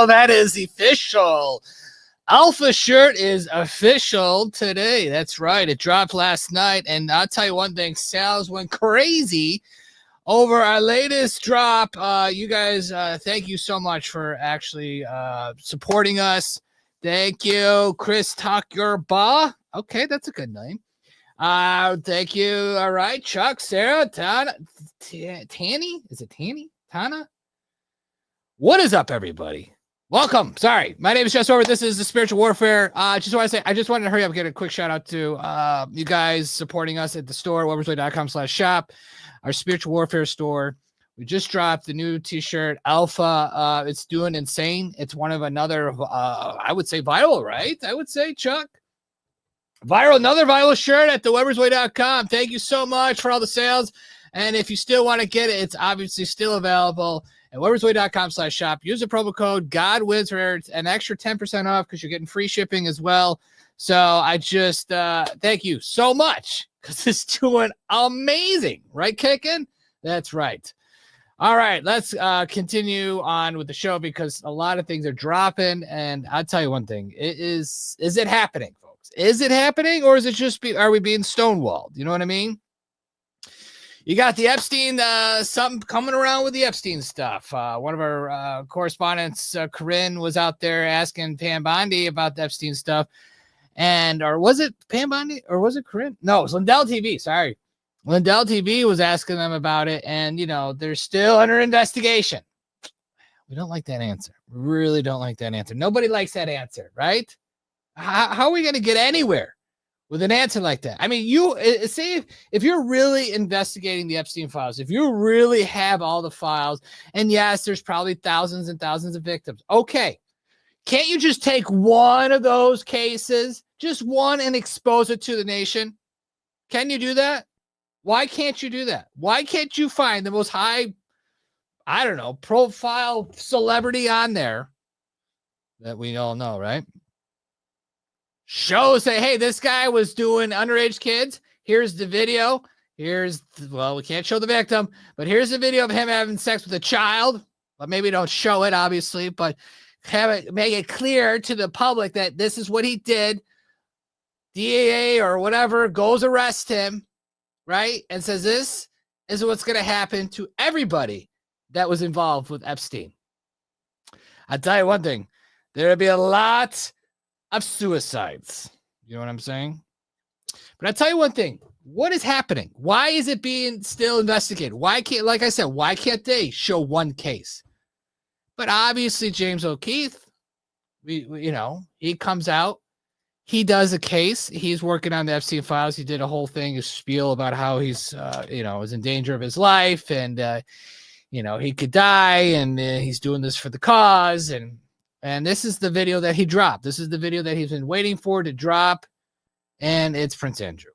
official. That is official. Alpha shirt is official today. That's right. It dropped last night. And I'll tell you one thing, sales went crazy over our latest drop. You guys, thank you so much for actually supporting us. Thank you, Chris Tuckerbaugh. Okay, that's a good name. Thank you. All right, Chuck, Sarah, Tana, Tanny. Is it Tanny? Tana? What is up, everybody? Welcome. Sorry, my name is Jess Orbit. This is the Spiritual Warfare. I just wanted to hurry up and get a quick shout out to you guys supporting us at the store, webersway.com/shop, our Spiritual Warfare store. We just dropped the new t-shirt, Alpha. It's doing insane. It's one of another, I would say viral, right? I would say, Chuck. Another viral shirt at the webersway.com. Thank you so much for all the sales. And if you still want to get it, it's obviously still available at webersway.com/shop. Use the promo code GODWINS for an extra 10% off because you're getting free shipping as well. So I just thank you so much because it's doing amazing. Right, Kickin'? That's right. All right, let's continue on with the show because a lot of things are dropping. And I'll tell you one thing. Is it happening, folks? Is it happening or is it just are we being stonewalled? You know what I mean? You got the Epstein, something coming around with the Epstein stuff. One of our correspondents, Corinne, was out there asking Pam Bondi about the Epstein stuff. Or was it Pam Bondi or was it Corinne? No, it was Lindell TV. Sorry. Lindell TV was asking them about it. And, you know, they're still under investigation. We don't like that answer. We really don't like that answer. Nobody likes that answer, right? How are we going to get anywhere with an answer like that? I mean, you say if you're really investigating the Epstein files, if you really have all the files, and yes, there's probably thousands and thousands of victims. Okay. Can't you just take one of those cases, just one, and expose it to the nation? Can you do that? Why can't you do that? Why can't you find the most high, I don't know, profile celebrity on there that we all know, right? Say, hey, this guy was doing underage kids. Here's the video. We can't show the victim, but here's the video of him having sex with a child. But maybe don't show it, obviously, but make it clear to the public that this is what he did. DAA or whatever goes arrest him, right? And says this is what's going to happen to everybody that was involved with Epstein. I'll tell you one thing. There'll be a lot of suicides. You know what I'm saying? But I'll tell you one thing. What is happening? Why is it being still investigated? Why can't they show one case? But obviously James O'Keefe, he comes out, he does a case. He's working on the Epstein files. He did a whole thing, a spiel about how he's, is in danger of his life and, he could die and he's doing this for the cause. And this is the video that he dropped. This is the video that he's been waiting for to drop. And it's Prince Andrew.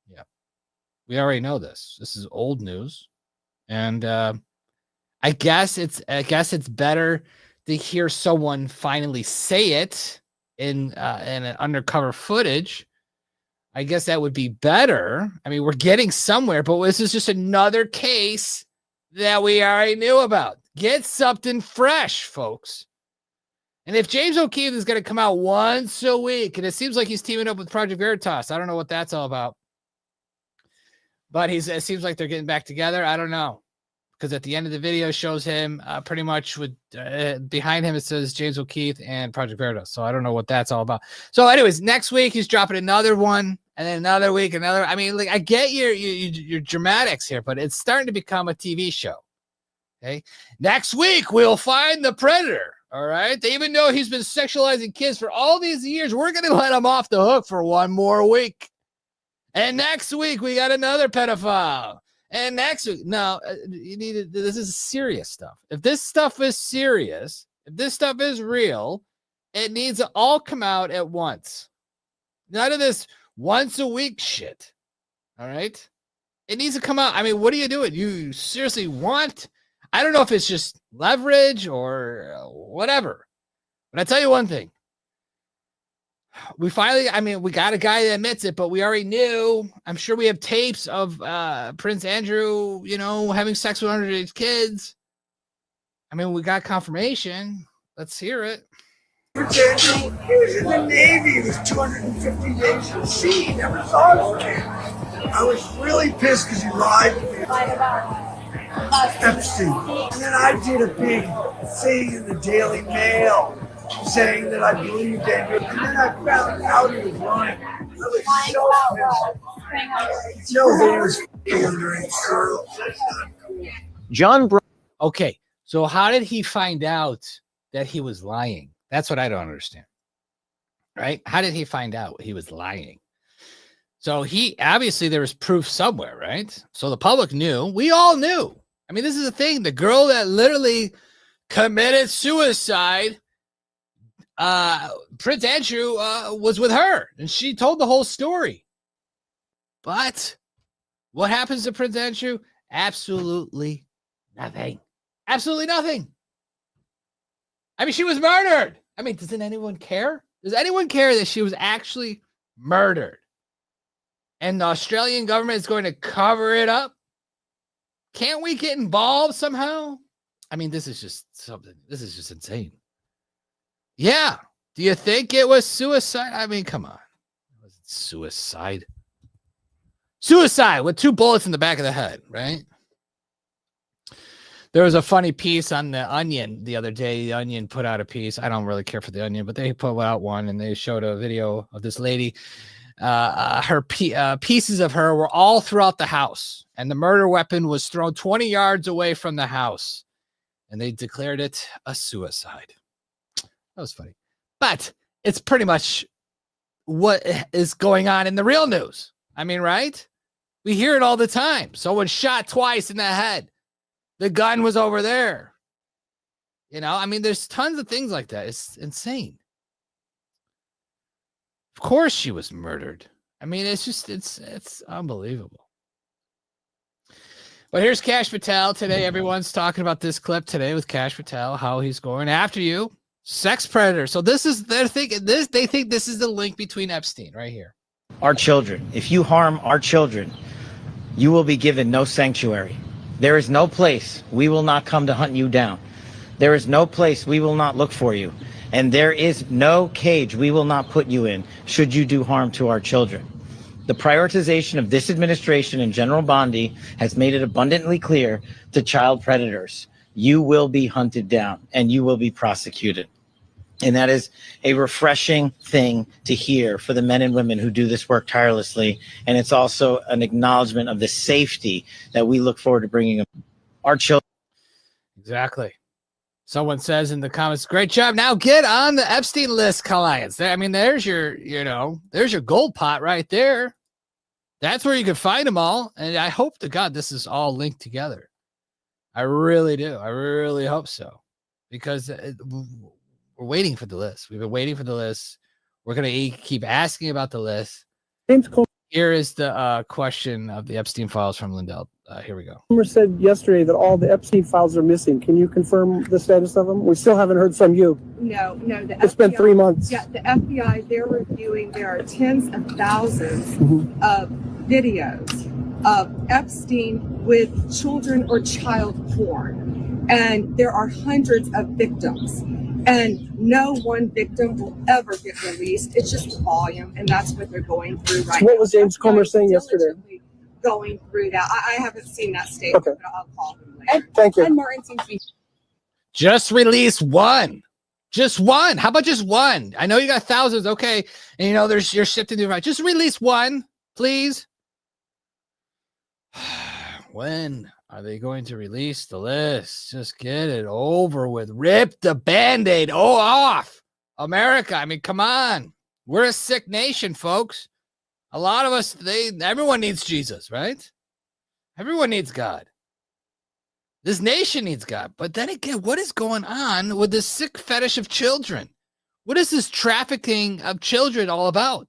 Yeah. We already know this. This is old news. And I guess it's better to hear someone finally say it in an undercover footage. I guess that would be better. I mean, we're getting somewhere, but this is just another case that we already knew about. Get something fresh, folks. And if James O'Keefe is going to come out once a week, and it seems like he's teaming up with Project Veritas, I don't know what that's all about. But it seems like they're getting back together. I don't know. Because at the end of the video shows him pretty much with behind him, it says James O'Keefe and Project Veritas. So I don't know what that's all about. So anyways, next week he's dropping another one and then another week, another. I mean, I get your dramatics here, but it's starting to become a TV show. Okay. Next week, we'll find the predator. All right. Even though he's been sexualizing kids for all these years, we're going to let him off the hook for one more week. And next week, we got another pedophile. And next week, no, this is serious stuff. If this stuff is serious, if this stuff is real, it needs to all come out at once. None of this once a week shit. All right. It needs to come out. I mean, what are you doing? You seriously want, I don't know if it's just leverage or whatever, but I tell you one thing. We got a guy that admits it, but we already knew. I'm sure we have tapes of Prince Andrew, having sex with underage kids. I mean, we got confirmation. Let's hear it. Prince Andrew, he was in the Navy. He was 250 days at sea. He never saw his kid. I was really pissed because he lied to me. Epstein. And then I did a big thing in the Daily Mail saying that I believed Andrew. And then I found out he was lying. I was so pissed. No, he was underage girls. John Bro. Okay, so how did he find out that he was lying? That's what I don't understand. Right? How did he find out he was lying? So he obviously there was proof somewhere, right? So the public knew. We all knew. I mean, this is the thing. The girl that literally committed suicide, Prince Andrew was with her, and she told the whole story. But what happens to Prince Andrew? Absolutely nothing. Absolutely nothing. I mean, she was murdered. I mean, doesn't anyone care? Does anyone care that she was actually murdered? And the Australian government is going to cover it up? Can't we get involved somehow? I mean, this is just something. This is just insane. Yeah. Do you think it was suicide? I mean, come on. It wasn't suicide. Suicide with 2 bullets in the back of the head, right? There was a funny piece on the Onion the other day. The Onion put out a piece. I don't really care for the Onion, but they put out one, and they showed a video of this lady. Her pieces of her were all throughout the house, and the murder weapon was thrown 20 yards away from the house, and they declared it a suicide. That was funny, but it's pretty much what is going on in the real news. I mean, right? We hear it all the time. Someone shot twice in the head. The gun was over there. You know, I mean, there's tons of things like that. It's insane. Of course she was murdered. I mean, it's just, it's unbelievable. But here's Kash Patel today. Everyone's talking about this clip today with Kash Patel, how he's going after you. Sex predator. So this is, they're thinking this, they think this is the link between Epstein right here. Our children. If you harm our children, you will be given no sanctuary. There is no place we will not come to hunt you down. There is no place we will not look for you. And there is no cage we will not put you in should you do harm to our children. The prioritization of this administration and General Bondi has made it abundantly clear to child predators, you will be hunted down and you will be prosecuted. And that is a refreshing thing to hear for the men and women who do this work tirelessly. And it's also an acknowledgement of the safety that we look forward to bringing our children. Exactly. Someone says in the comments, great job. Now get on the Epstein list, clients. I mean, there's your, there's your gold pot right there. That's where you can find them all. And I hope to God this is all linked together. I really do. I really hope so. Because we're waiting for the list. We've been waiting for the list. We're going to keep asking about the list. James Comer. Here is the question of the Epstein files from Lindell. Here we go. Comer said yesterday that all the Epstein files are missing. Can you confirm the status of them? We still haven't heard from you. No. It's been 3 months. Yeah, the FBI, they're reviewing, there are tens of thousands of videos of Epstein with children or child porn. And there are hundreds of victims. And no one victim will ever get released. It's just the volume, and that's what they're going through right now. What was James Comer saying yesterday? Going through that. I haven't seen that statement, Okay. but I'll call him later. Thank you. And Martin seems to be Just release one. Just one. How about just one? I know you got thousands. Okay. And you're shifting to the right. Just release one, please. When are they going to release the list? Just get it over with. Rip the Band-Aid off. America. I mean, come on. We're a sick nation, folks. A lot of us, everyone needs Jesus, right? Everyone needs God. This nation needs God. But then again, what is going on with this sick fetish of children? What is this trafficking of children all about?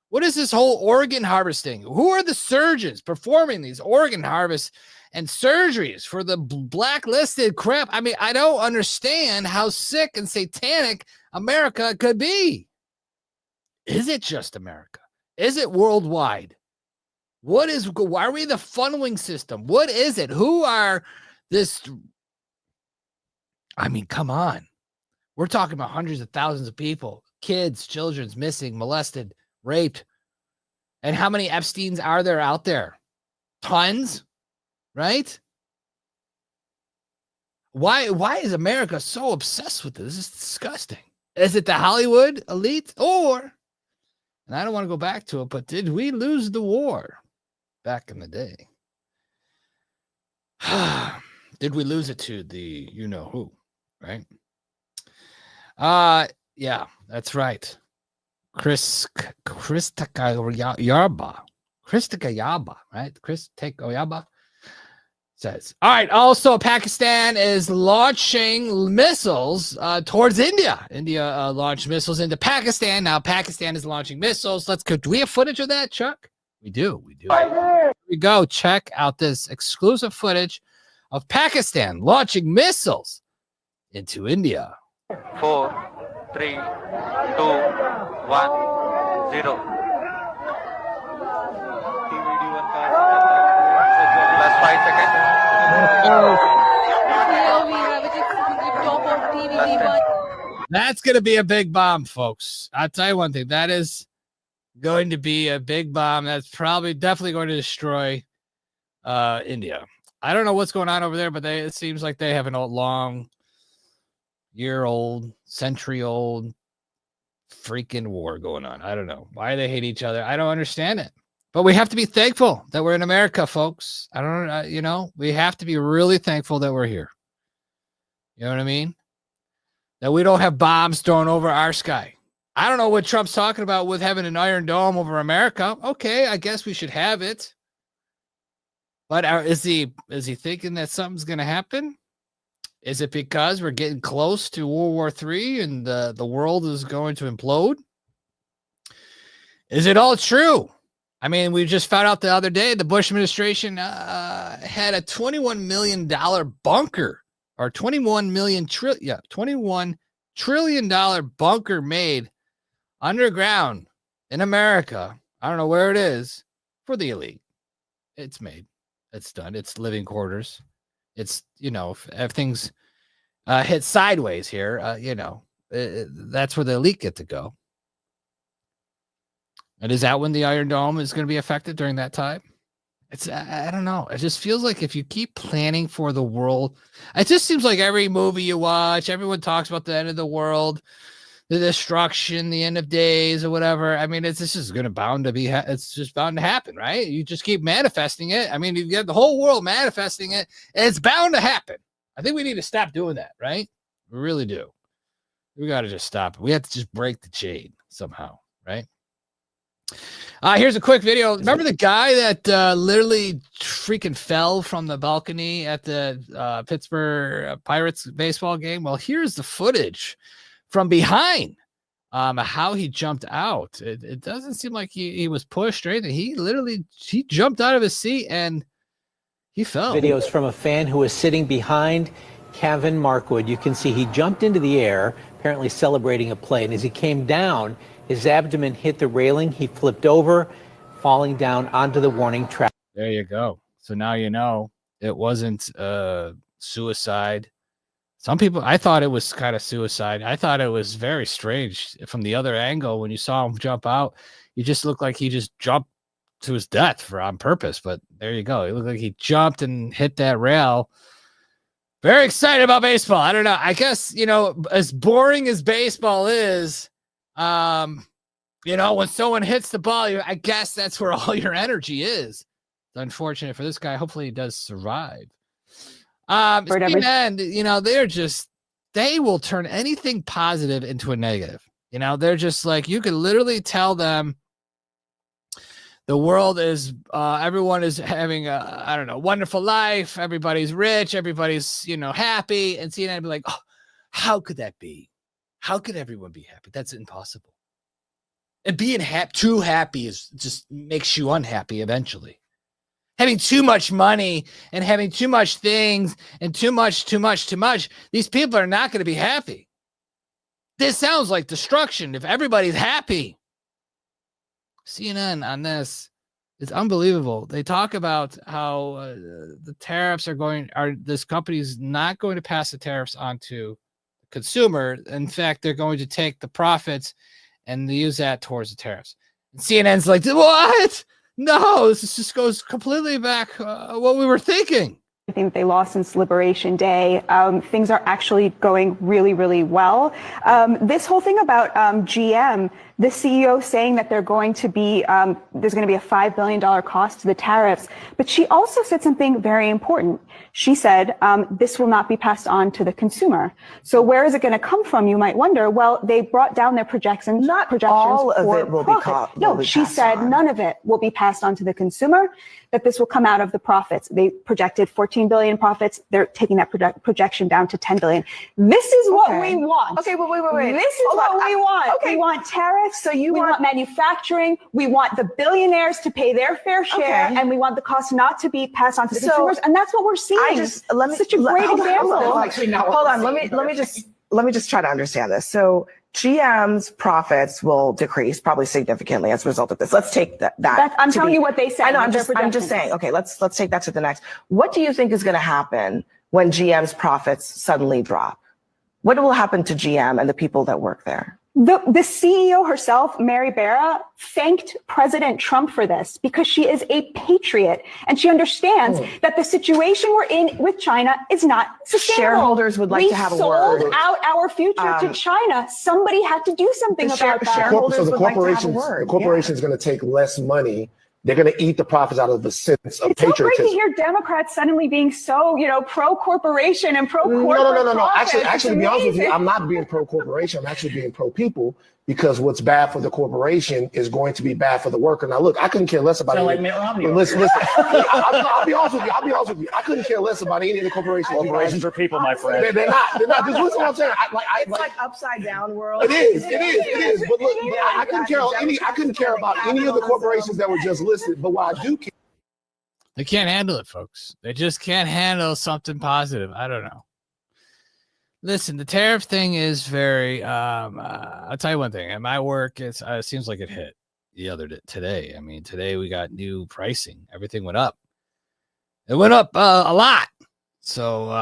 What is this whole organ harvesting? Who are the surgeons performing these organ harvests and surgeries for the blacklisted crap? I mean, I don't understand how sick and satanic America could be. Is it just America? Is it worldwide? Why are we the funneling system? What is it? Who are this? I mean, come on. We're talking about hundreds of thousands of people, kids, children's missing, molested, raped. And how many Epsteins are there out there? Tons, right? Why is America so obsessed with this? It's disgusting. Is it the Hollywood elite? Or, and I don't want to go back to it, but did we lose the war back in the day? Did we lose it to the you know who, right? Yeah, that's right. Krista Yaba, right? Chris Oyaba says, all right, also Pakistan is launching missiles towards India. India launched missiles into Pakistan. Now Pakistan is launching missiles. Let's go. Do we have footage of that, Chuck? We do. Here we go. Check out this exclusive footage of Pakistan launching missiles into India. 4, 3, 2, 1, 0. Last 5 seconds. That's going to be a big bomb, folks. I'll tell you one thing. That is going to be a big bomb. That's definitely going to destroy India. I don't know what's going on over there, but it seems like they have an long year-old, century-old freaking war going on. I don't know why they hate each other. I don't understand it. But we have to be thankful that we're in America, folks. I don't, we have to be really thankful that we're here. You know what I mean? That we don't have bombs thrown over our sky. I don't know what Trump's talking about with having an Iron Dome over America. Okay, I guess we should have it. But is he thinking that something's going to happen? Is it because we're getting close to World War III and the world is going to implode? Is it all true? I mean, we just found out the other day the Bush administration had a $21 million bunker, or $21 trillion bunker made underground in America. I don't know where it is, for the elite. It's made. It's done. It's living quarters. It's, if things hit sideways here, that's where the elite get to go. And is that when the Iron Dome is going to be affected during that time? I don't know. It just feels like if you keep planning for the world, it just seems like every movie you watch, everyone talks about the end of the world, the destruction, the end of days, or whatever. I mean, it's just going to it's just bound to happen, right? You just keep manifesting it. I mean, you get the whole world manifesting it, and it's bound to happen. I think we need to stop doing that, right? We really do. We got to just stop it. We have to just break the chain somehow, right? Here's a quick video. Remember the guy that literally freaking fell from the balcony at the Pittsburgh Pirates baseball game? Well, here's the footage from behind, how he jumped out. It doesn't seem like he was pushed or anything. He jumped out of his seat and he fell. Videos from a fan who was sitting behind Kevin Markwood. You can see he jumped into the air, apparently celebrating a play. And as he came down, his abdomen hit the railing. He flipped over, falling down onto the warning track. There you go. So now you know it wasn't suicide. Some people, I thought it was kind of suicide. I thought it was very strange from the other angle. When you saw him jump out, he just looked like he just jumped to his death on purpose. But there you go. It looked like he jumped and hit that rail. Very excited about baseball. I don't know. I guess, as boring as baseball is, when someone hits the ball, I guess that's where all your energy is. It's unfortunate for this guy. Hopefully he does survive. CNN, they will turn anything positive into a negative. They're just like, you could literally tell them the world is, everyone is having a, wonderful life. Everybody's rich. Everybody's, happy. And CNN be like, oh, how could that be? How could everyone be happy? That's impossible. And being too happy just makes you unhappy eventually. Having too much money and having too much things and too much, these people are not going to be happy. This sounds like destruction if everybody's happy. CNN on this, it's unbelievable. They talk about how the tariffs this company's not going to pass the tariffs on to consumer. In fact, they're going to take the profits and use that towards the tariffs. And CNN's like, what? No, this just goes completely back what we were thinking. I think they lost since Liberation Day. Things are actually going really, really well. This whole thing about GM, the CEO saying that they're going to be, there's going to be a $5 billion cost to the tariffs. But she also said something very important. She said, this will not be passed on to the consumer. So where is it going to come from? You might wonder. Well, they brought down their projections. Not all of for it will profit. be No, she said none of it will be passed on to the consumer, that this will come out of the profits. They projected 14 billion profits. They're taking that projection down to 10 billion. This is what we want. Okay, but wait. This is what we want. Okay. We want tariffs. So you we want manufacturing. We want the billionaires to pay their fair share, and we want the cost not to be passed on to the consumers. And that's what we're seeing. Such a great example. Hold on. Let me just try to understand this. So GM's profits will decrease probably significantly as a result of this. Let's take that. I'm telling you what they said. I know. I'm just saying. Okay, let's take that to the next. What do you think is going to happen when GM's profits suddenly drop? What will happen to GM and the people that work there? The CEO herself, Mary Barra, thanked President Trump for this because she is a patriot and she understands that the situation we're in with China is not sustainable. Shareholders would like to have a word. We sold out our future to China. Somebody had to do something about that. Shareholders So the would like to have a corporations, word. the corporation is going to take less money. They're going to eat the profits out of the sense of It's so great to patriotism. hear Democrats suddenly being so, pro-corporation and pro-corporate. No. profit. Actually, to be honest with you, I'm not being pro-corporation. I'm actually being pro-people, because what's bad for the corporation is going to be bad for the worker. Now, look, I couldn't care less about Like Mitt Romney. Listen. I'll be honest with you. I couldn't care less about any of the corporations. Corporations are people, my friend. They're not. Just listen to what I'm saying. It's like upside down world. It is. But look, I couldn't care about any of the corporations that were just listed. But what I do care. They can't handle it, folks. They just can't handle something positive. I don't know. Listen, the tariff thing is very, I'll tell you one thing. At my work, it seems like it hit today. I mean, today we got new pricing. Everything went up. It went up a lot. So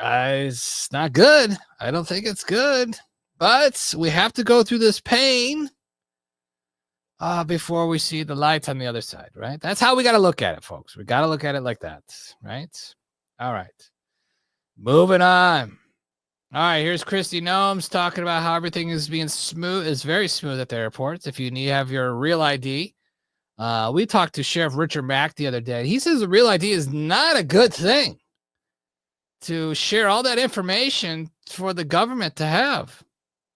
it's not good. I don't think it's good. But we have to go through this pain before we see the light on the other side, right? That's how we got to look at it, folks. We got to look at it like that, right? All right. Moving on. All right, here's Kristi Noem talking about how everything is being smooth, is very smooth at the airports. If you have your real ID, we talked to Sheriff Richard Mack the other day. He says the real ID is not a good thing to share all that information for the government to have.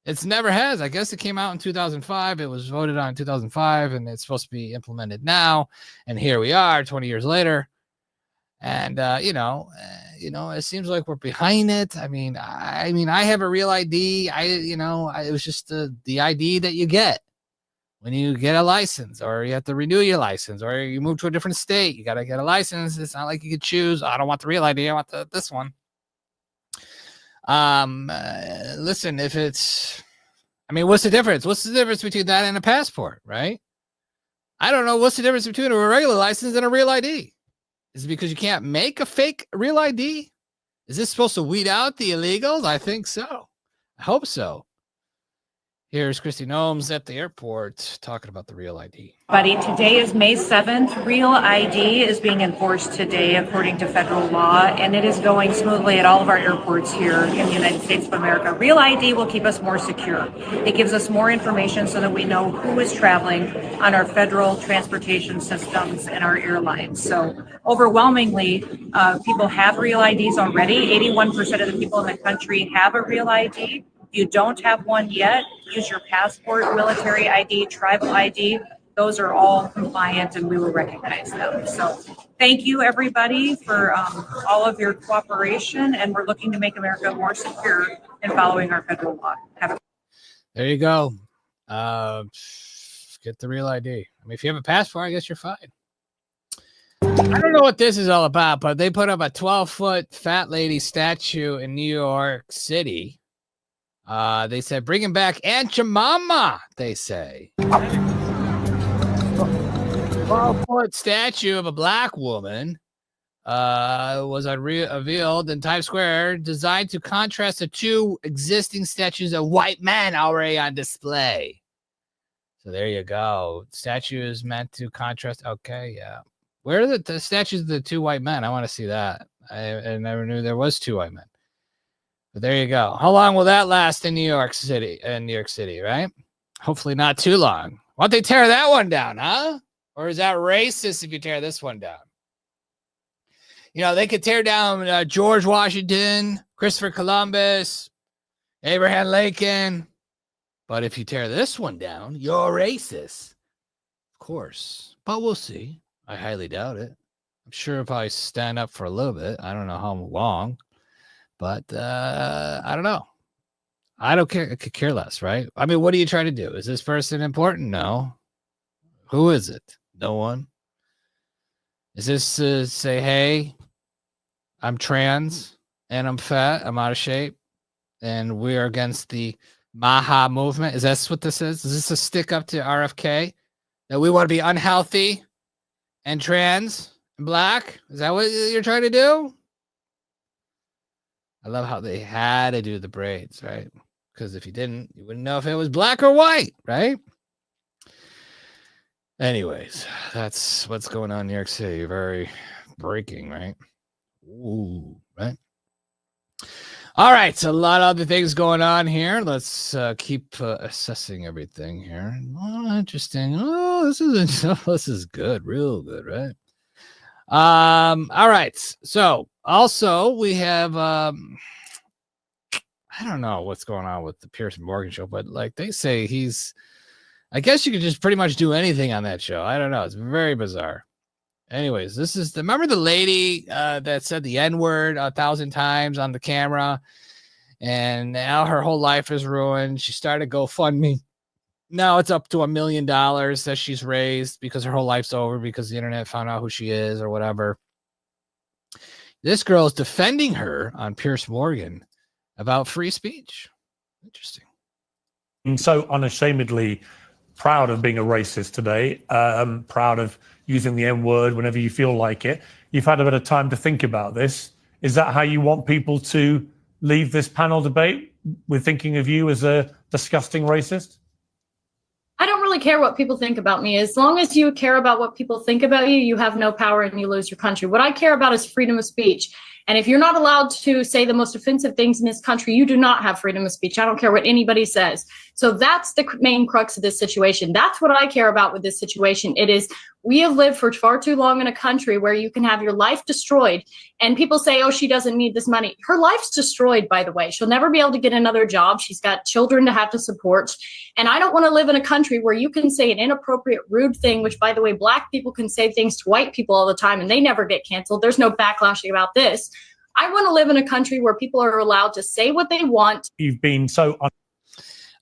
It's never has. I guess it came out in 2005. It was voted on in 2005, and it's supposed to be implemented now. And here we are, 20 years later. And it seems like we're behind it. I mean, I have a real ID. It was just the ID that you get when you get a license, or you have to renew your license, or you move to a different state. You got to get a license. It's not like you could choose. I don't want the real ID. I want this one. Listen, what's the difference? What's the difference between that and a passport, right? I don't know. What's the difference between a regular license and a real ID? Is it because you can't make a fake real ID? Is this supposed to weed out the illegals? I think so. I hope so. Here's Kristi Noem at the airport talking about the real ID. Buddy, today is May 7th. Real ID is being enforced today according to federal law, and it is going smoothly at all of our airports here in the United States of America. Real ID will keep us more secure. It gives us more information so that we know who is traveling on our federal transportation systems and our airlines. So overwhelmingly, people have real IDs already. 81% of the people in the country have a real ID. If you don't have one yet, use your passport, military ID, tribal ID. Those are all compliant and we will recognize them. So thank you, everybody, for all of your cooperation. And we're looking to make America more secure in following our federal law. There you go. Get the real ID. I mean, if you have a passport, I guess you're fine. I don't know what this is all about, but they put up a 12-foot fat lady statue in New York City. They said, bringing back Aunt Jemima, they say. 12-foot statue of a black woman was revealed in Times Square, designed to contrast the two existing statues of white men already on display. So there you go. Statue is meant to contrast. Okay, yeah. Where are the statues of the two white men? I want to see that. I never knew there was two white men. But there you go. How long will that last in New York City? Right? Hopefully not too long. Why don't they tear that one down, huh? Or is that racist if you tear this one down? You know, they could tear down George Washington, Christopher Columbus, Abraham Lincoln. But if you tear this one down, you're racist. Of course. But we'll see. I highly doubt it. I'm sure if I stand up for a little bit, I don't know how long, but I don't know. I don't care. I could care less, right? I mean, what are you trying to do? Is this person important? No. Who is it? No one. Is this to say, hey, I'm trans and I'm fat, I'm out of shape, and we're against the Maha movement? Is that what this is? Is this a stick up to RFK that we want to be unhealthy and trans and black? Is that what you're trying to do? I love how they had to do the braids, right? Because if you didn't, you wouldn't know if it was black or white, right? Anyways, that's what's going on in New York City. Very breaking, right? Ooh, right? All right, so a lot of other things going on here. Let's keep assessing everything here. Oh, interesting. Oh, this is good, real good, right? All right. So also we have I don't know what's going on with the Piers Morgan show, but like they say I guess you could just pretty much do anything on that show. I don't know. It's very bizarre. Anyways, remember the lady that said the N-word 1,000 times on the camera, and now her whole life is ruined. She started GoFundMe. Now it's up to $1 million that she's raised because her whole life's over because the internet found out who she is or whatever. This girl is defending her on Piers Morgan about free speech. Interesting. I'm so unashamedly proud of being a racist today. Proud of using the N-word whenever you feel like it. You've had a bit of time to think about this. Is that how you want people to leave this panel debate, with thinking of you as a disgusting racist? I don't really care what people think about me. As long as you care about what people think about you, you have no power and you lose your country. What I care about is freedom of speech. And if you're not allowed to say the most offensive things in this country, you do not have freedom of speech. I don't care what anybody says. So that's the main crux of this situation. That's what I care about with this situation. It is, we have lived for far too long in a country where you can have your life destroyed. And people say, oh, she doesn't need this money. Her life's destroyed, by the way. She'll never be able to get another job. She's got children to have to support. And I don't want to live in a country where you can say an inappropriate, rude thing, which, by the way, black people can say things to white people all the time and they never get canceled. There's no backlashing about this. I want to live in a country where people are allowed to say what they want. You've been so...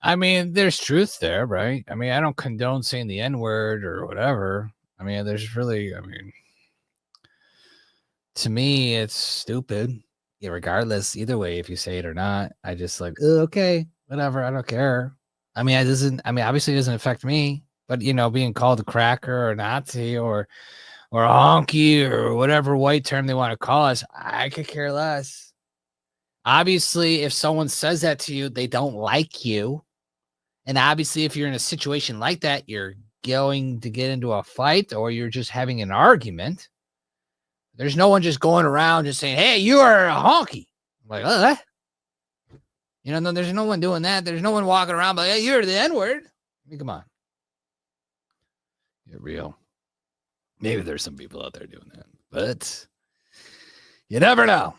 I mean, there's truth there, right? I mean, I don't condone saying the N-word or whatever. I mean, to me, it's stupid. Yeah, regardless, either way, if you say it or not, I just like, okay, whatever. I don't care. I mean, obviously it doesn't affect me, but you know, being called a cracker or a Nazi or a honky or whatever white term they want to call us, I could care less. Obviously, if someone says that to you, they don't like you. And obviously, if you're in a situation like that, you're going to get into a fight or you're just having an argument. There's no one just going around just saying, hey, you are a honky. I'm like, you know, no, there's no one doing that. There's no one walking around like, hey, you're the N-word. I mean, come on. Get real. Maybe there's some people out there doing that, but you never know.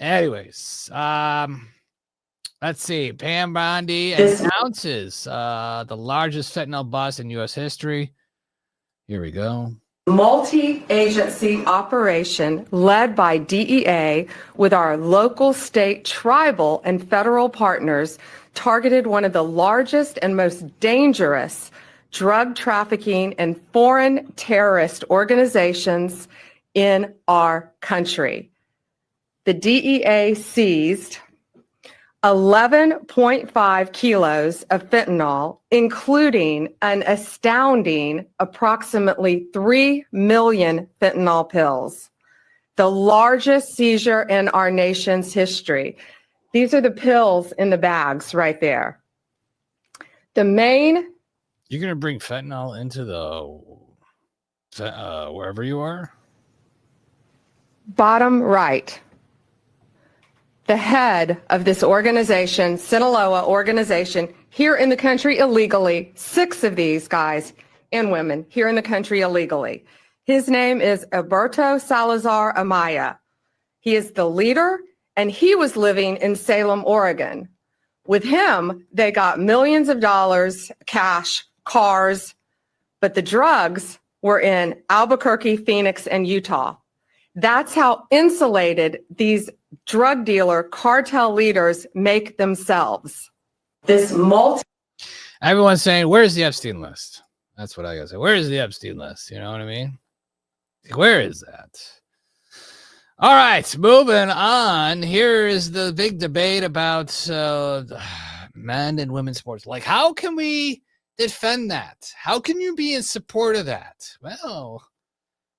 Anyways, let's see. Pam Bondi announces the largest fentanyl bust in U.S. history. Here we go. Multi-agency operation led by DEA with our local, state, tribal, and federal partners targeted one of the largest and most dangerous drug trafficking and foreign terrorist organizations in our country. The DEA seized 11.5 kilos of fentanyl, including an astounding approximately 3 million fentanyl pills. the largest seizure in our nation's history. These are the pills in the bags right there. The main You're gonna bring fentanyl into the wherever you are. bottom right, the head of this organization, Sinaloa organization, here in the country illegally, 6 of these guys and women here in the country illegally. His name is Alberto Salazar Amaya. He is the leader, and he was living in Salem, Oregon. With him, they got millions of dollars, cash, cars, but the drugs were in Albuquerque, Phoenix, and Utah. That's how insulated these drug dealer cartel leaders make themselves. Everyone's saying, "Where's the Epstein list?" That's what I gotta say. Where's the Epstein list? You know what I mean? Where is that? All right, moving on. Here is the big debate about men and women's sports. Like, how can we defend that? How can you be in support of that? Well,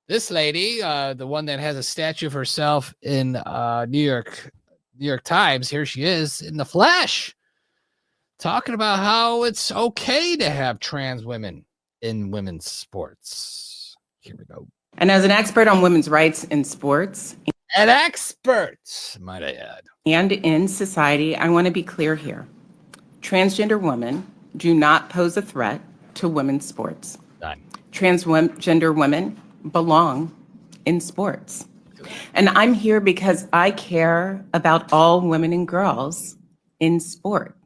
this lady, the one that has a statue of herself in New York Times, here she is in the flesh, talking about how it's okay to have trans women in women's sports. Here we go. And as an expert on women's rights in sports, an expert, might I add, and in society, I want to be clear here. Transgender women do not pose a threat to women's sports. Transgender women belong in sports. And I'm here because I care about all women and girls in sport.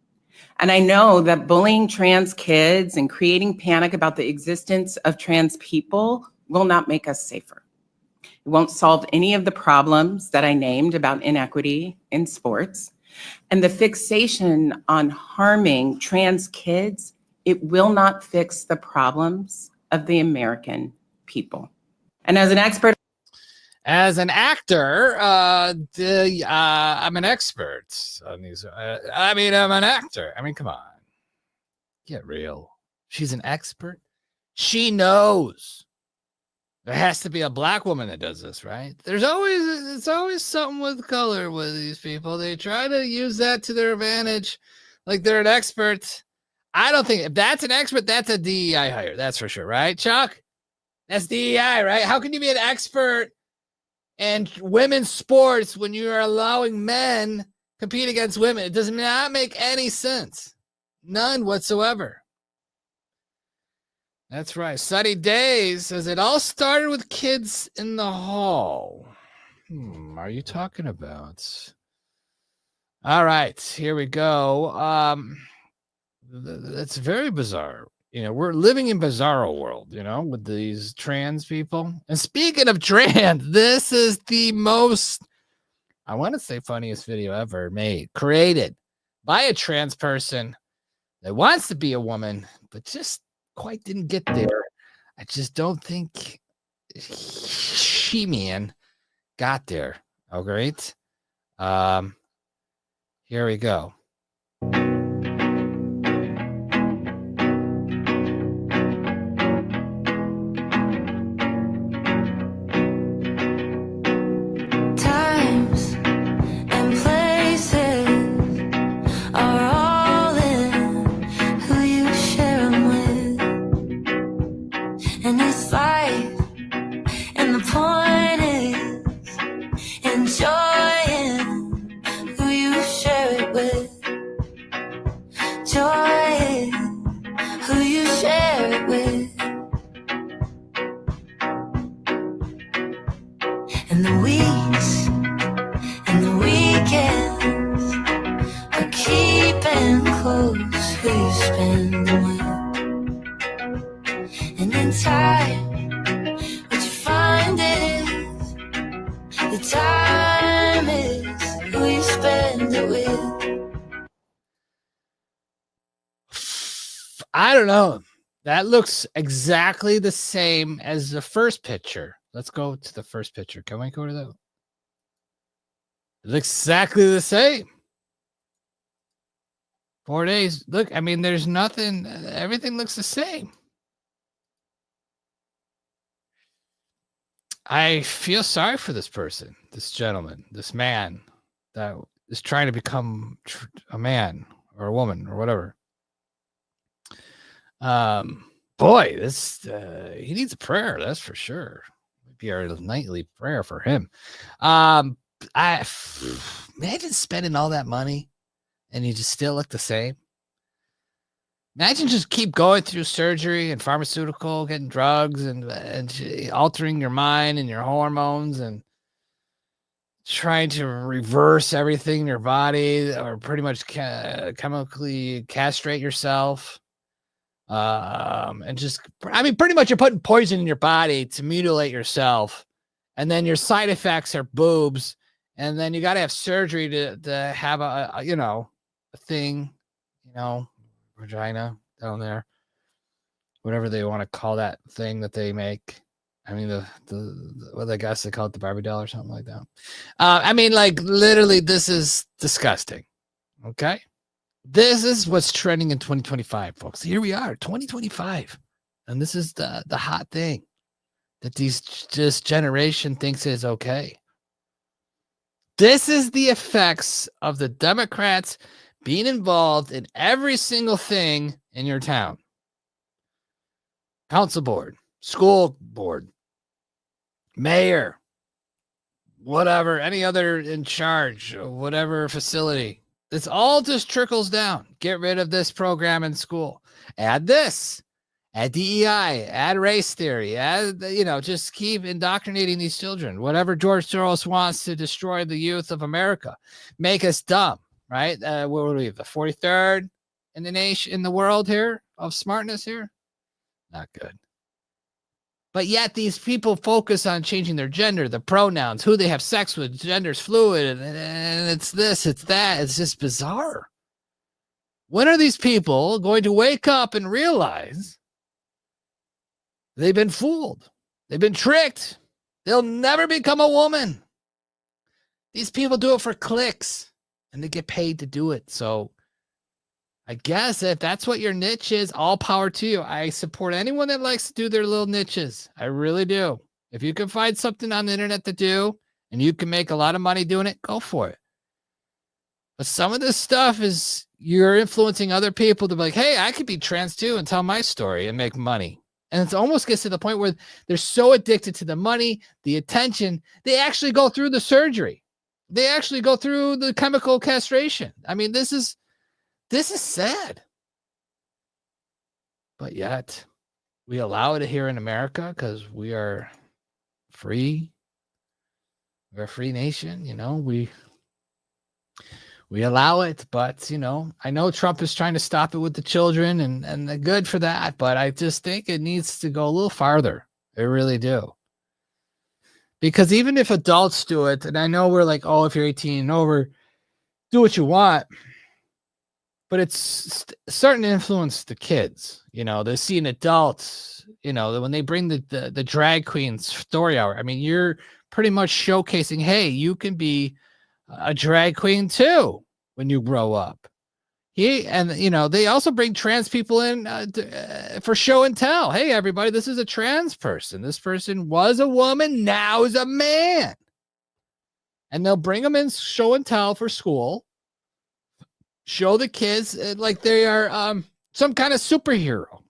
And I know that bullying trans kids and creating panic about the existence of trans people will not make us safer. It won't solve any of the problems that I named about inequity in sports. And the fixation on harming trans kids, it will not fix the problems of the American people. And as an expert, as an actor, I'm an expert on these. I'm an actor. I mean, come on, get real. She's an expert. She knows. There has to be a black woman that does this, right? It's always something with color with these people. They try to use that to their advantage, like they're an expert. I don't think if that's an expert, that's a DEI hire. That's for sure, right, Chuck? That's DEI, right? How can you be an expert in women's sports when you are allowing men compete against women? It does not make any sense. None whatsoever. That's right. Sunny Days says it all started with kids in the hall. Are you talking about? All right, here we go. That's very bizarre. You know, we're living in bizarro world, you know, with these trans people. And speaking of trans, this is the most, I want to say, funniest video ever made, created by a trans person that wants to be a woman, but just quite didn't get there. I just don't think She-Man got there. Oh, great. Here we go. Times and places are all in who you share them with. And it's life, and the point is enjoying who you share it with. Joy is who you share it with. And the weeks and the weekends are keeping close who you spend them with. And in time, what you find is the time is who you spend it with. I don't know. That looks exactly the same as the first picture. Let's go to the first picture. Can we go to that? It looks exactly the same. 4 days. Look, I mean, there's nothing. Everything looks the same. I feel sorry for this person, this gentleman, this man that is trying to become a man or a woman or whatever. Boy, this he needs a prayer, that's for sure. Might be our nightly prayer for him. I imagine spending all that money and you just still look the same. Imagine just keep going through surgery and pharmaceutical, getting drugs and altering your mind and your hormones and trying to reverse everything in your body or pretty much chemically castrate yourself. And just, I mean, pretty much you're putting poison in your body to mutilate yourself. And then your side effects are boobs. And then you got to have surgery to have a thing, vagina down there, whatever they want to call that thing that they make. I mean, what I guess they call it the Barbie doll or something like that. I mean, like literally, this is disgusting. Okay. This is what's trending in 2025, folks. Here we are, 2025. And this is the hot thing that this generation thinks is okay. This is the effects of the Democrats being involved in every single thing in your town. Council board, school board, mayor, whatever, any other in charge, whatever facility. This all just trickles down. Get rid of this program in school. Add this. Add DEI. Add race theory. Add, just keep indoctrinating these children. Whatever George Soros wants to destroy the youth of America. Make us dumb. Right? What would we have? The 43rd in the nation, in the world here of smartness here? Not good. But yet these people focus on changing their gender, the pronouns, who they have sex with, gender's fluid, and it's this, it's that. It's just bizarre. When are these people going to wake up and realize they've been fooled? They've been tricked. They'll never become a woman. These people do it for clicks. And they get paid to do it. So I guess if that's what your niche is, all power to you. I support anyone that likes to do their little niches. I really do. If you can find something on the internet to do and you can make a lot of money doing it, go for it. But some of this stuff is you're influencing other people to be like, hey, I could be trans too and tell my story and make money. And it almost gets to the point where they're so addicted to the money, the attention, they actually go through the surgery. They actually go through the chemical castration. I mean, this is sad. But yet, we allow it here in America because we are free. We're a free nation, we allow it, but I know Trump is trying to stop it with the children and they're good for that, but I just think it needs to go a little farther. I really do. Because even if adults do it, and I know we're like, oh, if you're 18 and over, do what you want. But it's starting to influence the kids. They're seeing adults, when they bring the drag queen story hour. I mean, you're pretty much showcasing, hey, you can be a drag queen too when you grow up. They also bring trans people in for show and tell. Hey, everybody, this is a trans person. This person was a woman, now is a man. And they'll bring them in show and tell for school. Show the kids like they are some kind of superhero.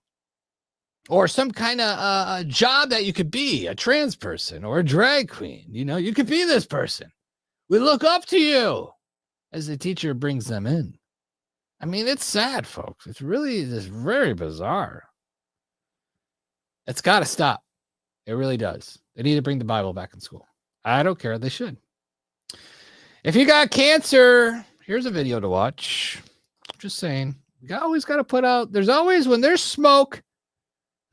Or some kind of job that you could be, a trans person or a drag queen. You could be this person. We look up to you as the teacher brings them in. I mean, it's sad, folks. It's really just very bizarre. It's got to stop. It really does. They need to bring the Bible back in school. I don't care. They should. If you got cancer, here's a video to watch. Just saying. We always got to put out. There's always, when there's smoke,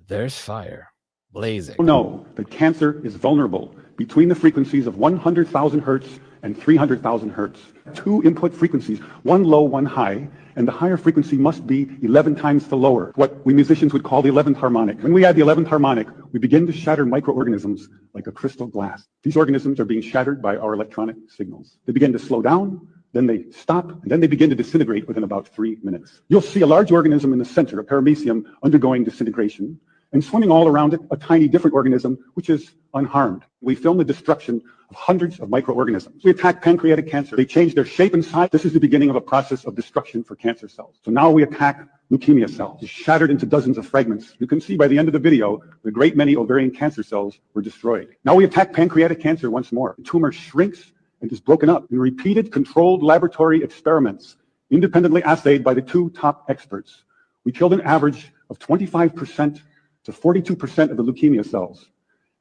there's fire blazing. Know that cancer is vulnerable between the frequencies of 100,000 hertz and 300,000 hertz. Two input frequencies, one low, one high, and the higher frequency must be 11 times the lower, what we musicians would call the 11th harmonic. When we add the 11th harmonic, we begin to shatter microorganisms like a crystal glass. These organisms are being shattered by our electronic signals. They begin to slow down, then they stop, and then they begin to disintegrate within about 3 minutes. You'll see a large organism in the center, a paramecium, undergoing disintegration. and swimming all around it, a tiny different organism, which is unharmed. We film the destruction of hundreds of microorganisms. We attack pancreatic cancer. They change their shape and size. This is the beginning of a process of destruction for cancer cells. So now we attack leukemia cells, shattered into dozens of fragments. You can see by the end of the video, the great many ovarian cancer cells were destroyed. Now we attack pancreatic cancer once more. The tumor shrinks and is broken up in repeated controlled laboratory experiments, independently assayed by the two top experts. We killed an average of 25% to 42% of the leukemia cells,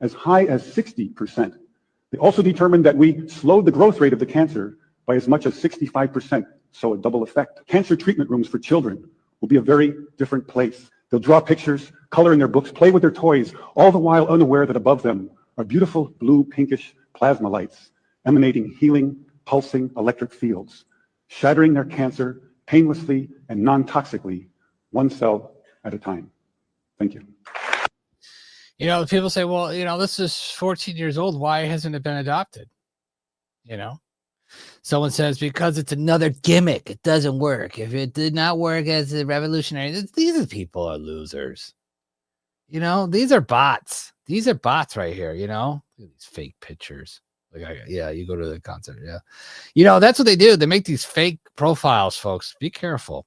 as high as 60%. They also determined that we slowed the growth rate of the cancer by as much as 65%, so a double effect. Cancer treatment rooms for children will be a very different place. They'll draw pictures, color in their books, play with their toys, all the while unaware that above them are beautiful blue pinkish plasma lights emanating healing, pulsing electric fields, shattering their cancer painlessly and non-toxically, one cell at a time. Thank you. You know, people say, well, you know, this is 14 years old. Why hasn't it been adopted? You know, someone says, because it's another gimmick. It doesn't work. If it did not work as a revolutionary, these people are losers. You know, these are bots. These are bots right here. You know, look at these fake pictures. Like, yeah, you go to the concert. Yeah. You know, that's what they do. They make these fake profiles, folks. Be careful.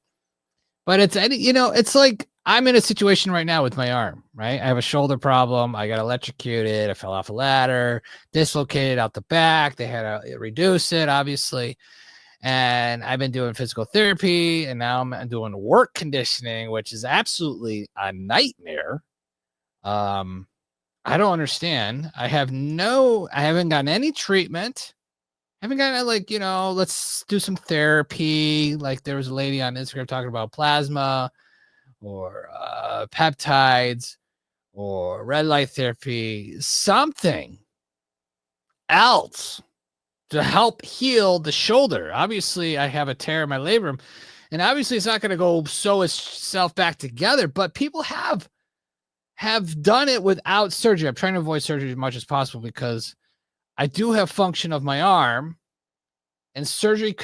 But it's, you know, it's like, I'm in a situation right now with my arm, right? I have a shoulder problem. I got electrocuted. I fell off a ladder, dislocated out the back. They had to reduce it, obviously. And I've been doing physical therapy, and now I'm doing work conditioning, which is absolutely a nightmare. I don't understand. I haven't gotten any treatment. I haven't gotten, like, you know, let's do some therapy. Like, there was a lady on Instagram talking about plasma, or peptides, or red light therapy, something else to help heal the shoulder. Obviously, I have a tear in my labrum, and obviously it's not going to go sew itself back together, but people have done it without surgery. I'm trying to avoid surgery as much as possible because I do have function of my arm, and surgery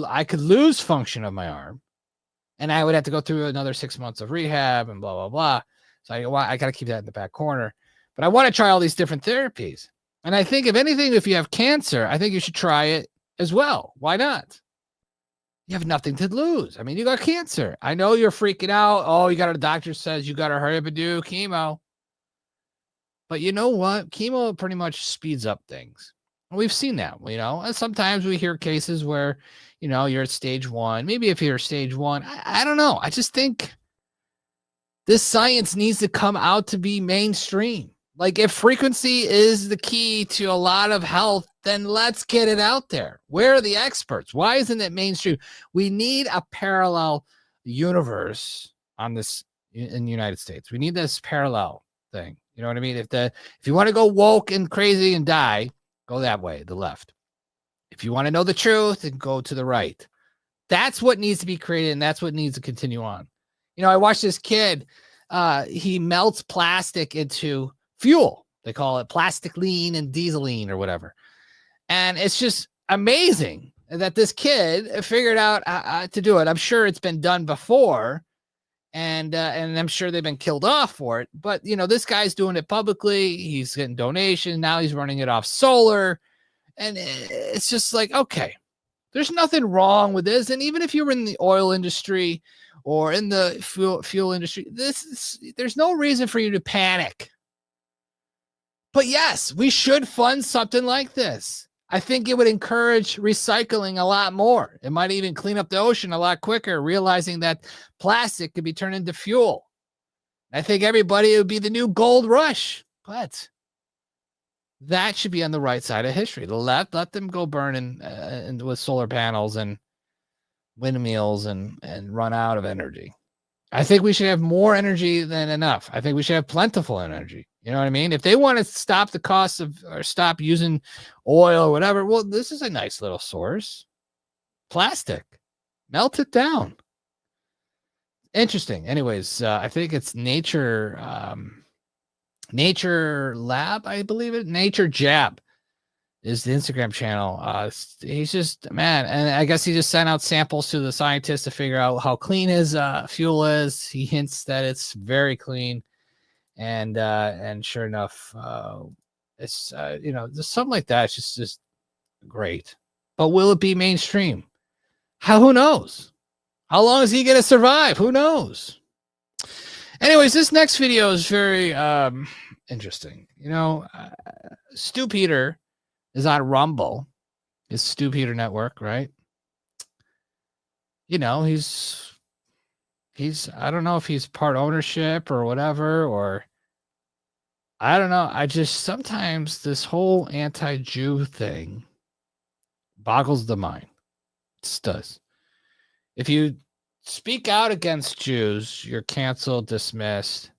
I could lose function of my arm. And I would have to go through another 6 months of rehab and blah, blah, blah. So I got to keep that in the back corner. But I want to try all these different therapies. And I think, if anything, if you have cancer, I think you should try it as well. Why not? You have nothing to lose. I mean, you got cancer. I know you're freaking out. Oh, you got a doctor says you got to hurry up and do chemo. But you know what? Chemo pretty much speeds up things. We've seen that, you know. And sometimes we hear cases where, you know, you're at stage 1. Maybe if you're stage 1, I don't know. I just think this science needs to come out to be mainstream. Like, if frequency is the key to a lot of health, then let's get it out there. Where are the experts? Why isn't it mainstream? We need a parallel universe on this in the United States. We need this parallel thing. You know what I mean? If you want to go woke and crazy and die, go that way, the left. If you want to know the truth, then go to the right. That's what needs to be created, and that's what needs to continue on. You know, I watched this kid. He melts plastic into fuel. They call it plasticline and dieseline or whatever. And it's just amazing that this kid figured out to do it. I'm sure it's been done before, and I'm sure they've been killed off for it. But, you know, this guy's doing it publicly. He's getting donations. Now he's running it off solar. And it's just like, okay, there's nothing wrong with this. And even if you were in the oil industry or in the fuel industry, there's no reason for you to panic. But yes, we should fund something like this. I think it would encourage recycling a lot more. It might even clean up the ocean a lot quicker, realizing that plastic could be turned into fuel. I think everybody, it would be the new gold rush. But that should be on the right side of history. The left, let them go burning with solar panels and windmills and run out of energy. I think we should have more energy than enough. I think we should have plentiful energy. You know what I mean? If they want to stop the cost of, or stop using oil or whatever, well, this is a nice little source. Plastic. Melt it down. Interesting. Anyways, I think it's Nature Lab, I believe it. Nature Jab is the Instagram channel. He's just, man, and I guess he just sent out samples to the scientists to figure out how clean his fuel is. He hints that it's very clean. And sure enough, it's just something like that. It's just great. But will it be mainstream? Who knows? How long is he going to survive? Who knows? Anyways, this next video is very interesting. Stu Peter is on Rumble. It's Stu Peter Network, right? He's I don't know if he's part ownership or whatever, or I don't know. I just sometimes this whole anti-Jew thing boggles the mind. It just does. If you speak out against Jews, you're canceled, dismissed,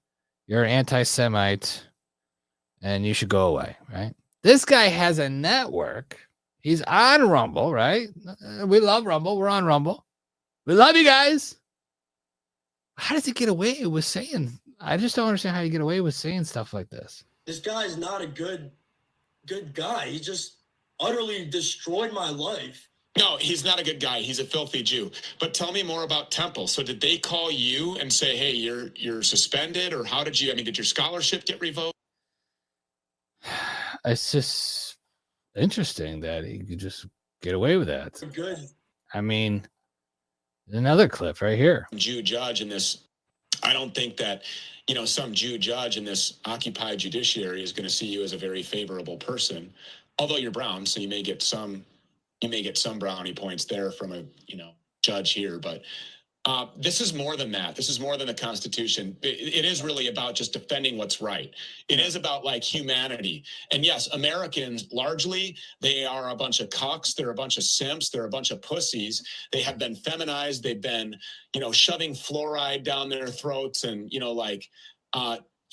you're an anti-Semite, and you should go away, right? This guy has a network. He's on Rumble, right? We love Rumble. We're on Rumble. We love you guys. How does he get away with saying? I just don't understand how you get away with saying stuff like this. This guy's not a good guy. He just utterly destroyed my life. No, he's not a good guy. He's a filthy Jew. But tell me more about Temple. So did they call you and say, hey, you're suspended? Or how did did your scholarship get revoked? It's just interesting that he could just get away with that. Good. I mean, another clip right here. Jew judge in this. I don't think that, some Jew judge in this occupied judiciary is going to see you as a very favorable person. Although you're brown, so you may get some brownie points there from a, judge here. But this is more than that. This is more than the Constitution. It is really about just defending what's right. It is about humanity. And yes, Americans largely, they are a bunch of cucks. They're a bunch of simps. They're a bunch of pussies. They have been feminized. They've been, shoving fluoride down their throats and,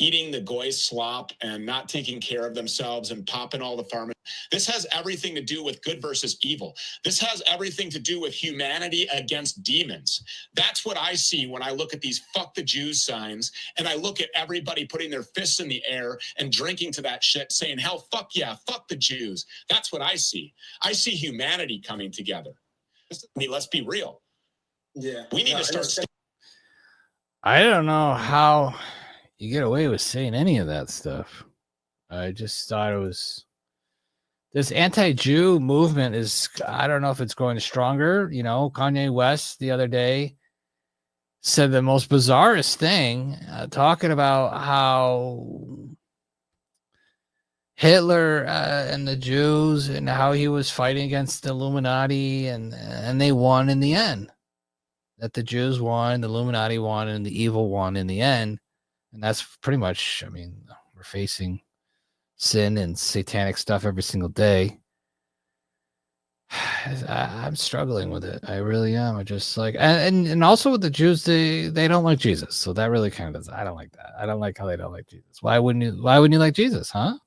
eating the goy slop and not taking care of themselves and popping all the farmers. This has everything to do with good versus evil. This has everything to do with humanity against demons. That's what I see when I look at these fuck the Jews signs and I look at everybody putting their fists in the air and drinking to that shit saying, hell, fuck yeah, fuck the Jews. That's what I see. I see humanity coming together. Let's be real. Yeah. We need to start. I don't know how you get away with saying any of that stuff. I just thought it was this anti-Jew movement is, I don't know if it's growing stronger. Kanye West the other day said the most bizarrest thing, talking about how Hitler and the Jews and how he was fighting against the Illuminati and they won in the end. That the Jews won, the Illuminati won, and the evil won in the end. And that's pretty much, we're facing sin and satanic stuff every single day. I'm struggling with it. I really am. I just and also with the Jews, they don't like Jesus. So that really kind of does. I don't like that. I don't like how they don't like Jesus. Why wouldn't you like Jesus, huh?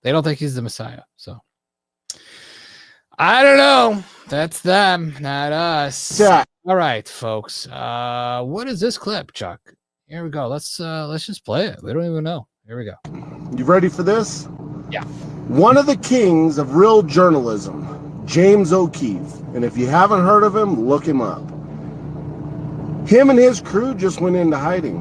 They don't think he's the Messiah. So I don't know. That's them, not us. Yeah. All right, folks. What is this clip, Chuck? Here we go. Let's just play it. We don't even know. Here we go. You ready for this? Yeah. One of the kings of real journalism, James O'Keefe. And if you haven't heard of him, look him up. Him and his crew just went into hiding.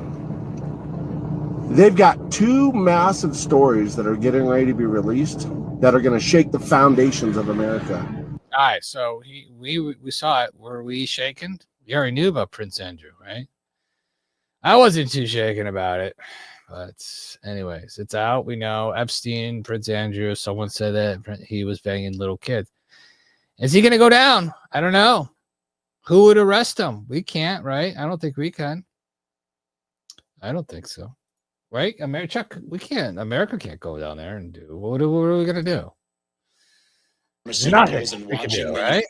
They've got two massive stories that are getting ready to be released that are going to shake the foundations of America. All right. So we saw it. Were we shaken? We already knew about Prince Andrew, right? I wasn't too shaken about it, but anyways, it's out. We know Epstein, Prince Andrew. Someone said that he was banging little kids. Is he going to go down? I don't know. Who would arrest him? We can't, right? I don't think we can. I don't think so, right? Chuck, we can't. America can't go down there and do. What are we going to do? Nothing we can do, right?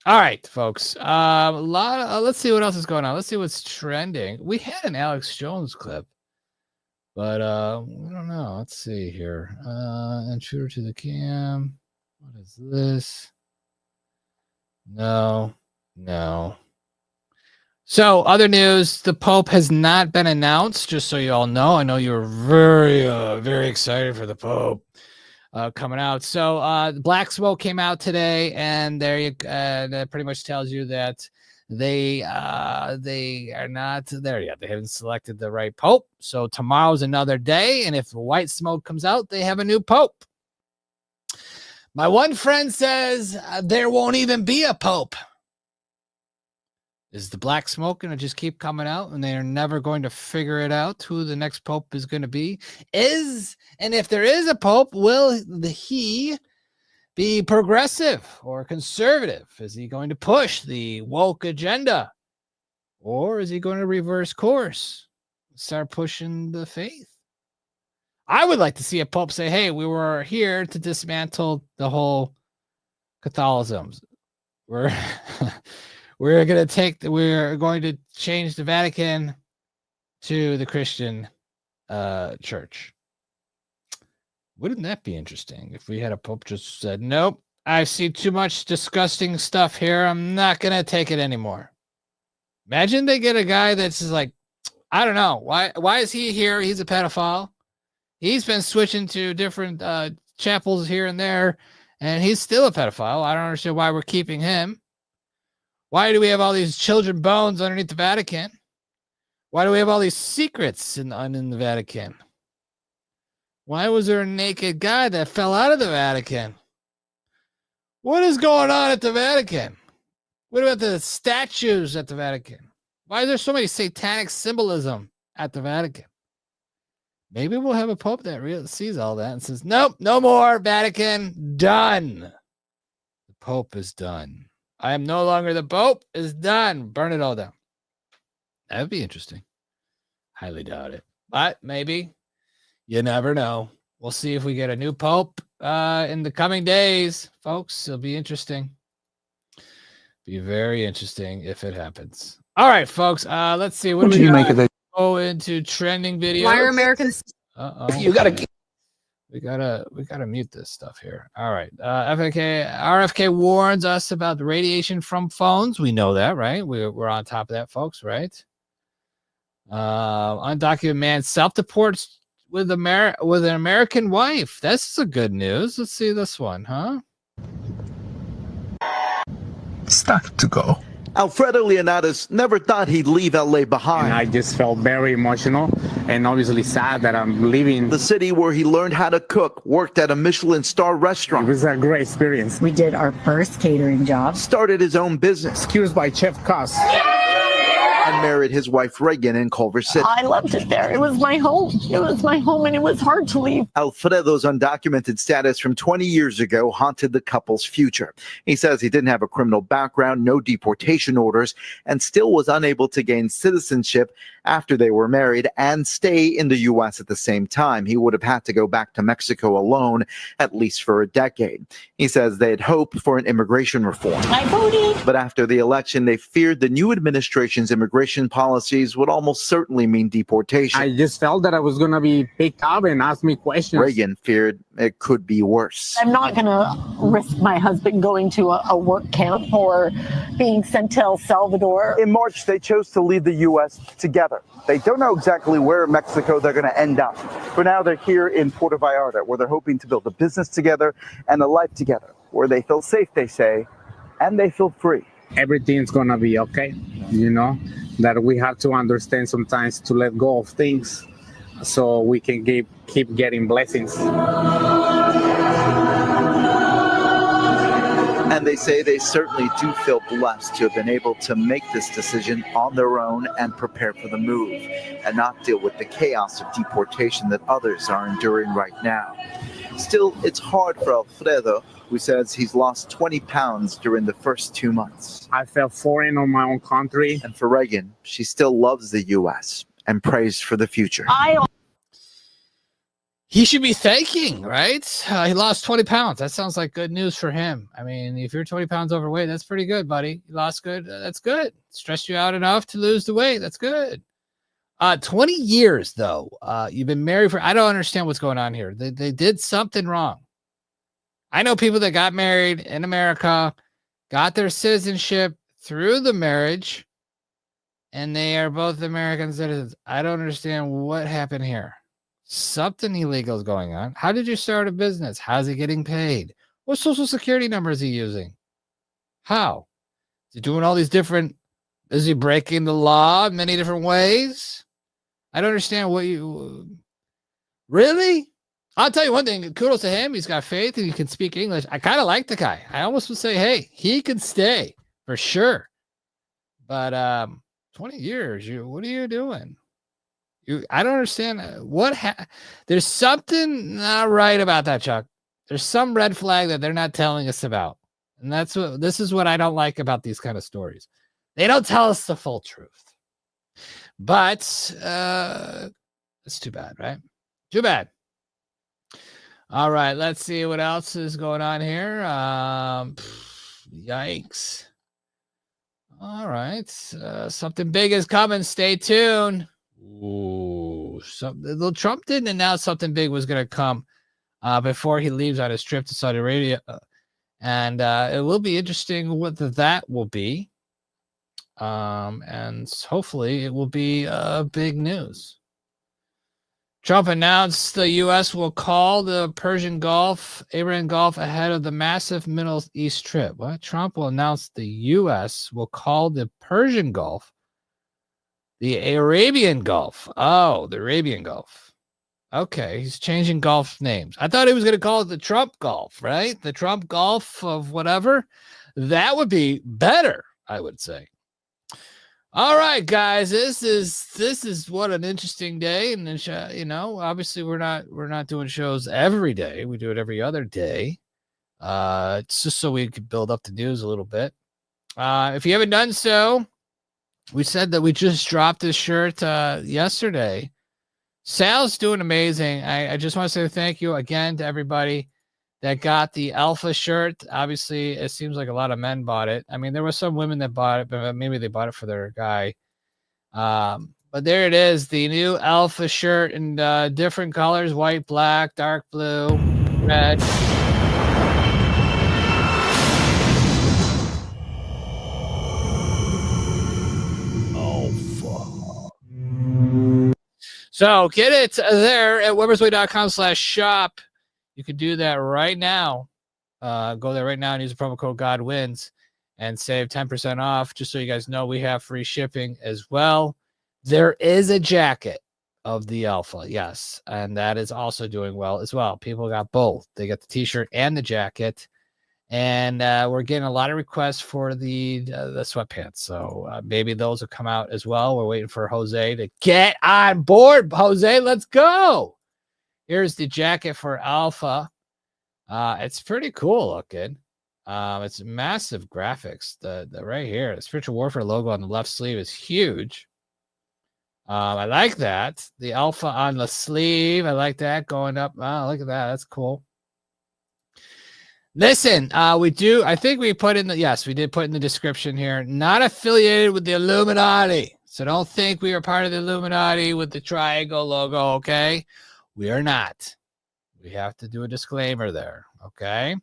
All right, folks. Let's see what else is going on. Let's see what's trending. We had an Alex Jones clip, but we don't know. Let's see here. Intruder to the cam. What is this? No. So, other news: the Pope has not been announced. Just so you all know, I know you're very, very excited for the Pope. Coming out. So Black Smoke came out today, and that pretty much tells you that they are not there yet. They haven't selected the right pope. So tomorrow's another day, and if white smoke comes out, they have a new pope. My one friend says there won't even be a pope. Is the black smoke going to just keep coming out and they are never going to figure it out who the next pope is going to be? And if there is a pope, will he be progressive or conservative? Is he going to push the woke agenda? Or is he going to reverse course, start pushing the faith? I would like to see a pope say, hey, we were here to dismantle the whole Catholicism. We're going to change the Vatican to the Christian church. Wouldn't that be interesting if we had a pope just said, nope, I see too much disgusting stuff here. I'm not going to take it anymore. Imagine they get a guy that's just like, I don't know. Why is he here? He's a pedophile. He's been switching to different chapels here and there, and he's still a pedophile. I don't understand why we're keeping him. Why do we have all these children bones underneath the Vatican? Why do we have all these secrets in the Vatican? Why was there a naked guy that fell out of the Vatican? What is going on at the Vatican? What about the statues at the Vatican? Why is there so many satanic symbolism at the Vatican? Maybe we'll have a pope that sees all that and says, nope, no more Vatican, done. The pope is done. I am no longer the pope, is done. Burn it all down. That would be interesting. Highly doubt it. But maybe. You never know. We'll see if we get a new pope in the coming days, folks. It'll be interesting. Be very interesting if it happens. All right, folks. Let's see. What do we make of that? Go into trending videos. Why are Americans? You gotta. We gotta mute this stuff here. All right. RFK warns us about the radiation from phones. We know that, right? We're on top of that, folks, right? Undocumented man self-deports with an American wife. That's a good news. Let's see this one, huh? It's time to go. Alfredo Leonidas never thought he'd leave LA behind. And I just felt very emotional and obviously sad that I'm leaving. The city where he learned how to cook, worked at a Michelin star restaurant. It was a great experience. We did our first catering job. Started his own business. Excused by Chef Cuss. And married his wife Reagan in Culver City. I loved it there. It was my home. It was my home, and it was hard to leave. Alfredo's undocumented status from 20 years ago haunted the couple's future. He says he didn't have a criminal background, no deportation orders, and still was unable to gain citizenship after they were married and stay in the U.S. at the same time. He would have had to go back to Mexico alone, at least for a decade. He says they had hoped for an immigration reform. I voted. But after the election, they feared the new administration's immigration policies would almost certainly mean deportation. I just felt that I was going to be picked up and asked me questions. Reagan feared it could be worse. I'm not going to risk my husband going to a work camp or being sent to El Salvador. In March, they chose to leave the U.S. together. They don't know exactly where in Mexico they're going to end up. For now, they're here in Puerto Vallarta, where they're hoping to build a business together and a life together, where they feel safe, they say, and they feel free. Everything's going to be okay, you know, that we have to understand sometimes to let go of things so we can keep getting blessings. And they say they certainly do feel blessed to have been able to make this decision on their own and prepare for the move and not deal with the chaos of deportation that others are enduring right now. Still, it's hard for Alfredo, who says he's lost 20 pounds during the first 2 months. I felt foreign on my own country. And for Reagan, she still loves the U.S. and prays for the future. He should be thanking, right? He lost 20 pounds. That sounds like good news for him. I mean, if you're 20 pounds overweight, that's pretty good, buddy. You lost good. That's good. Stressed you out enough to lose the weight. That's good. 20 years, though. You've been married for, I don't understand what's going on here. They did something wrong. I know people that got married in America, got their citizenship through the marriage, and they are both American citizens. I don't understand what happened here. Something illegal is going on. How did you start a business? How's he getting paid? What social security number is he using? How? Is he doing all these different Is he breaking the law in many different ways? I don't understand what you really. I'll tell you one thing. Kudos to him. He's got faith and he can speak English. I kind of like the guy. I almost would say, hey, he can stay for sure. But 20 years, what are you doing? I don't understand there's something not right about that, Chuck. There's some red flag that they're not telling us about. And this is what I don't like about these kind of stories. They don't tell us the full truth. But it's too bad, right? Too bad. All right, let's see what else is going on here. Yikes. All right. Something big is coming. Stay tuned. Ooh, Trump didn't announce something big was going to come before he leaves on his trip to Saudi Arabia. And it will be interesting what that will be. And hopefully it will be big news. Trump announced the U.S. will call the Persian Gulf, Abraham Gulf, ahead of the massive Middle East trip. What? Trump will announce the U.S. will call the Persian Gulf the Arabian Gulf. Oh, the Arabian Gulf. Okay, he's changing Gulf names. I thought he was going to call it the Trump Gulf, right? The Trump Gulf of whatever. That would be better, I would say. All right, guys, this is what an interesting day, and obviously we're not doing shows every day. We do it every other day. It's just so we could build up the news a little bit. If you haven't done so, we said that we just dropped this shirt yesterday. Sal's doing amazing. I just want to say thank you again to everybody that got the Alpha shirt. Obviously, it seems like a lot of men bought it. I mean, there were some women that bought it, but maybe they bought it for their guy. But there it is, the new Alpha shirt in different colors: white, black, dark blue, red. Oh, fuck. So get it there at webersway.com/shop. You can do that right now. Go there right now and use the promo code GODWINS and save 10% off. Just so you guys know, we have free shipping as well. There is a jacket of the Alpha, yes, and that is also doing well as well. People got both. They got the t-shirt and the jacket, and we're getting a lot of requests for the sweatpants. So maybe those will come out as well. We're waiting for Jose to get on board. Jose, let's go. Here's the jacket for Alpha. It's pretty cool looking. It's massive graphics. The right here, the Spiritual Warfare logo on the left sleeve is huge. I like that. The Alpha on the sleeve. I like that going up. Oh, look at that. That's cool. Listen, we did put in the description here, not affiliated with the Illuminati. So don't think we are part of the Illuminati with the triangle logo, okay? We are not. We have to do a disclaimer there, okay?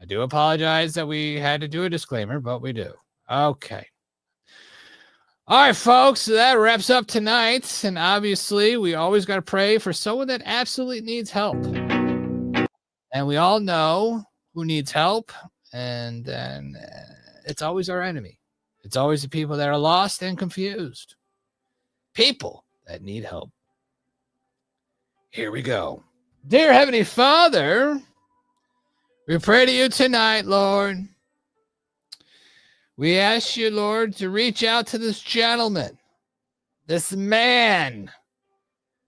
I do apologize that we had to do a disclaimer, but we do. Okay. All right, folks, so that wraps up tonight. And obviously, we always got to pray for someone that absolutely needs help. And we all know who needs help. And then it's always our enemy. It's always the people that are lost and confused. People that need help. Here we go. Dear Heavenly Father, we pray to you tonight, Lord. We ask you, Lord, to reach out to this gentleman, this man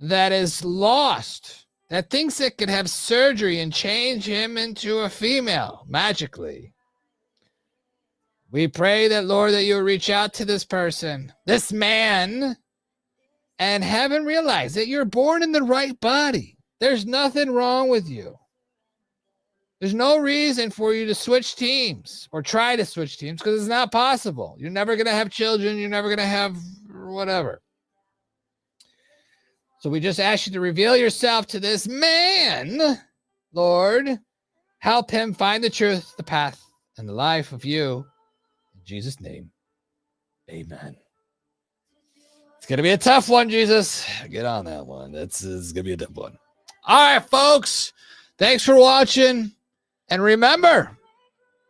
that is lost, that thinks it could have surgery and change him into a female magically. We pray that, Lord, that you'll reach out to this person, this man, and have him realize that you're born in the right body. There's nothing wrong with you. There's no reason for you to switch teams or try to switch teams because it's not possible. You're never going to have children. You're never going to have whatever. So we just ask you to reveal yourself to this man, Lord. Help him find the truth, the path, and the life of you. In Jesus' name, amen. It's going to be a tough one, Jesus. Get on that one. It's going to be a tough one. All right, folks. Thanks for watching. And remember,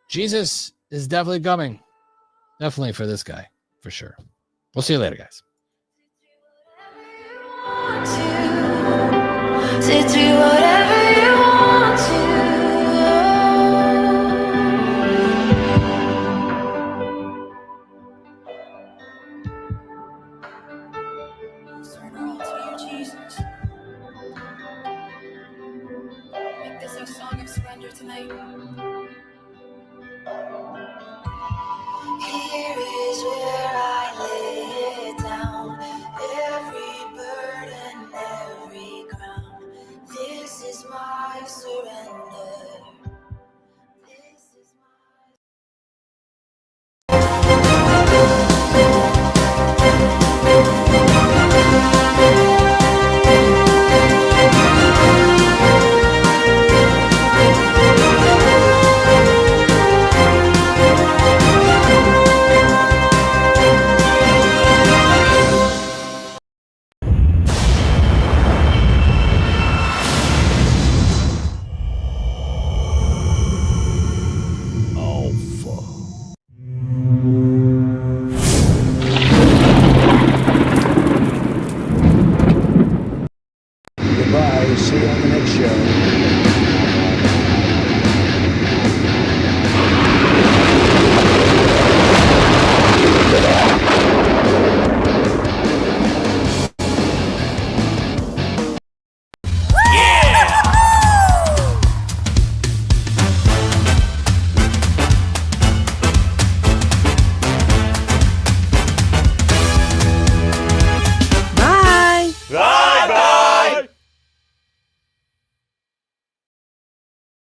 Jesus is definitely coming. Definitely for this guy. for sure. We'll see you later, guys. To do whatever you want to. Surrender all to you, Jesus. Make this our song of surrender tonight. Here is where I lay it down. Every burden, every crown. This is my surrender.